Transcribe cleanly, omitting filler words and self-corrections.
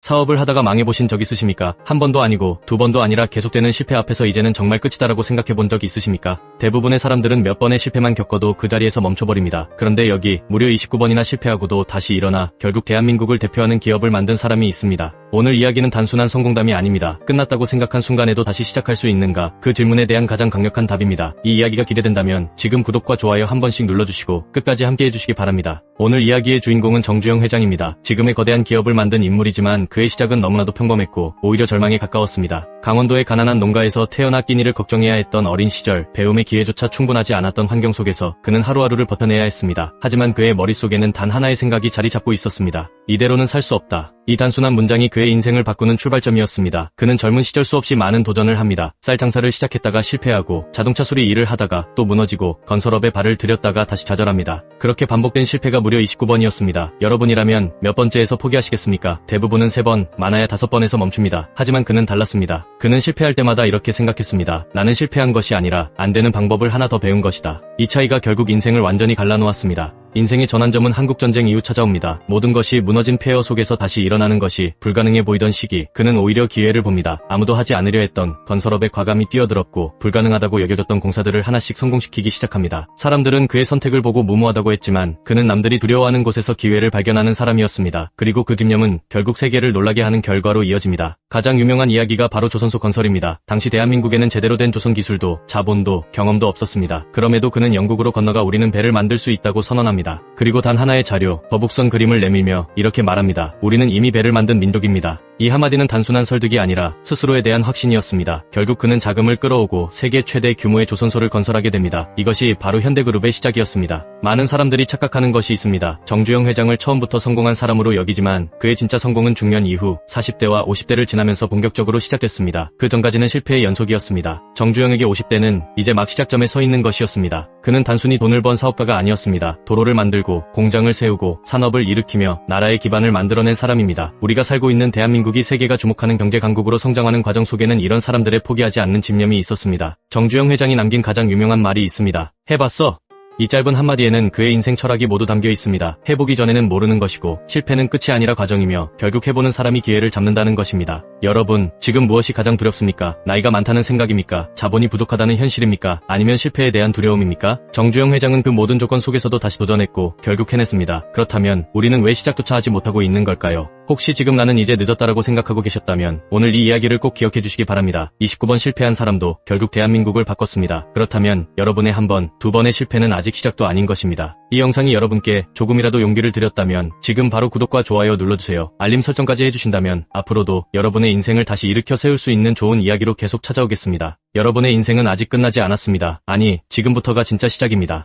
사업을 하다가 망해보신 적 있으십니까? 한 번도 아니고 두 번도 아니라 계속되는 실패 앞에서 이제는 정말 끝이다라고 생각해본 적 있으십니까? 대부분의 사람들은 몇 번의 실패만 겪어도 그 자리에서 멈춰버립니다. 그런데 여기 무려 29번이나 실패하고도 다시 일어나 결국 대한민국을 대표하는 기업을 만든 사람이 있습니다. 오늘 이야기는 단순한 성공담이 아닙니다. 끝났다고 생각한 순간에도 다시 시작할 수 있는가? 그 질문에 대한 가장 강력한 답입니다. 이 이야기가 기대된다면 지금 구독과 좋아요 한 번씩 눌러주시고 끝까지 함께 해주시기 바랍니다. 오늘 이야기의 주인공은 정주영 회장입니다. 지금의 거대한 기업을 만든 인물이지만 그의 시작은 너무나도 평범했고 오히려 절망에 가까웠습니다. 강원도의 가난한 농가에서 태어나 끼니를 걱정해야 했던 어린 시절, 배움의 기회조차 충분하지 않았던 환경 속에서 그는 하루하루를 버텨내야 했습니다. 하지만 그의 머릿속에는 단 하나의 생각이 자리 잡고 있었습니다. 이대로는 살 수 없다. 이 단순한 문장이 그의 인생을 바꾸는 출발점이었습니다. 그는 젊은 시절 수없이 많은 도전을 합니다. 쌀 장사를 시작했다가 실패하고 자동차 수리 일을 하다가 또 무너지고 건설업에 발을 들였다가 다시 좌절합니다. 그렇게 반복된 실패가 무려 29번이었습니다. 여러분이라면 몇 번째에서 포기하시겠습니까? 대부분은 3번, 많아야 5번에서 멈춥니다. 하지만 그는 달랐습니다. 그는 실패할 때마다 이렇게 생각했습니다. 나는 실패한 것이 아니라 안 되는 방법을 하나 더 배운 것이다. 이 차이가 결국 인생을 완전히 갈라놓았습니다. 인생의 전환점은 한국전쟁 이후 찾아옵니다. 모든 것이 무너진 폐허 속에서 다시 일어나는 것이 불가능해 보이던 시기, 그는 오히려 기회를 봅니다. 아무도 하지 않으려 했던 건설업에 과감히 뛰어들었고 불가능하다고 여겨졌던 공사들을 하나씩 성공시키기 시작합니다. 사람들은 그의 선택을 보고 무모하다고 했지만 그는 남들이 두려워하는 곳에서 기회를 발견하는 사람이었습니다. 그리고 그 집념은 결국 세계를 놀라게 하는 결과로 이어집니다. 가장 유명한 이야기가 바로 조선소 건설입니다. 당시 대한민국에는 제대로 된 조선 기술도 자본도 경험도 없었습니다. 그럼에도 그는 영국으로 건너가 우리는 배를 만들 수 있다고 선언합니다. 그리고 단 하나의 자료, 거북선 그림을 내밀며 이렇게 말합니다. 우리는 이미 배를 만든 민족입니다. 이 한마디는 단순한 설득이 아니라 스스로에 대한 확신이었습니다. 결국 그는 자금을 끌어오고 세계 최대 규모의 조선소를 건설하게 됩니다. 이것이 바로 현대그룹의 시작이었습니다. 많은 사람들이 착각하는 것이 있습니다. 정주영 회장을 처음부터 성공한 사람으로 여기지만 그의 진짜 성공은 중년 이후 40대와 50대를 지나면서 본격적으로 시작됐습니다. 그 전까지는 실패의 연속이었습니다. 정주영에게 50대는 이제 막 시작점에 서 있는 것이었습니다. 그는 단순히 돈을 번 사업가가 아니었습니다. 도로를 만들고 공장을 세우고 산업을 일으키며 나라의 기반을 만들어낸 사람입니다. 우리가 살고 있는 대한민국이 세계가 주목하는 경제 강국으로 성장하는 과정 속에는 이런 사람들의 포기하지 않는 집념이 있었습니다. 정주영 회장이 남긴 가장 유명한 말이 있습니다. 해봤어? 이 짧은 한마디에는 그의 인생 철학이 모두 담겨 있습니다. 해보기 전에는 모르는 것이고 실패는 끝이 아니라 과정이며 결국 해보는 사람이 기회를 잡는다는 것입니다. 여러분, 지금 무엇이 가장 두렵습니까? 나이가 많다는 생각입니까? 자본이 부족하다는 현실입니까? 아니면 실패에 대한 두려움입니까? 정주영 회장은 그 모든 조건 속에서도 다시 도전했고 결국 해냈습니다. 그렇다면 우리는 왜 시작조차 하지 못하고 있는 걸까요? 혹시 지금 나는 이제 늦었다라고 생각하고 계셨다면 오늘 이 이야기를 꼭 기억해 주시기 바랍니다. 29번 실패한 사람도 결국 대한민국을 바꿨습니다. 그렇다면 여러분의 한 번, 두 번의 실패는 아직 시작도 아닌 것입니다. 이 영상이 여러분께 조금이라도 용기를 드렸다면 지금 바로 구독과 좋아요 눌러주세요. 알림 설정까지 해주신다면 앞으로도 여러분의 인생을 다시 일으켜 세울 수 있는 좋은 이야기로 계속 찾아오겠습니다. 여러분의 인생은 아직 끝나지 않았습니다. 아니, 지금부터가 진짜 시작입니다.